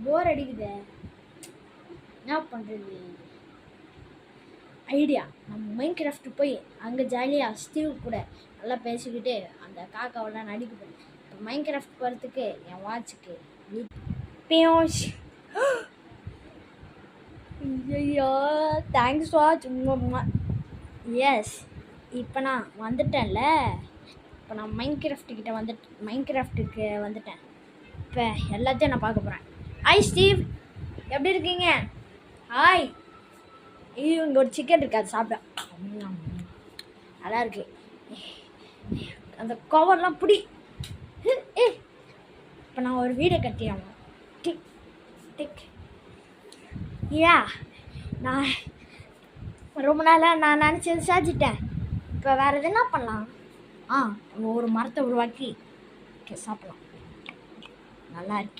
போர் அடிக்குதே, என்ன பண்ணுறது? ஐடியா, நம்ம மைன்கிராஃப்ட் போய் அங்கே ஜாலியாக ஸ்டீவ் கூட நல்லா பேசிக்கிட்டு அந்த காக்காவெல்லாம் நடிக்க போகிறேன். இப்போ மைன்கிராஃப்ட் போகிறதுக்கு என் வாட்சுக்கு பியோஷ். ஐயோ, தேங்க்ஸ் வாட்ச். எஸ், இப்போ நான் வந்துட்டேன்ல. இப்போ நான் மைன்கிராஃப்ட்டுக்கு வந்துட்டேன். இப்போ எல்லாத்தையும் நான் பார்க்க போகிறேன். ஹாய் ஸ்டீவ், எப்படி இருக்கீங்க? ஹாய். ஐயோ, இங்கே ஒரு சிக்கன் இருக்கு, அது சாப்பிட்டேன். நல்லா இருக்கு. அந்த கவர்லாம் பிடி. இப்போ நான் ஒரு வீடை கட்டியாமல் டிக் டிக். யா, நான் ரொம்ப நாளாக நான் நினச்சது சாதிச்சிட்டேன். இப்போ வேறு எது என்ன பண்ணலாம்? ஒரு மரத்தை உருவாக்கி சாப்பிடலாம். நல்லா இருக்கே.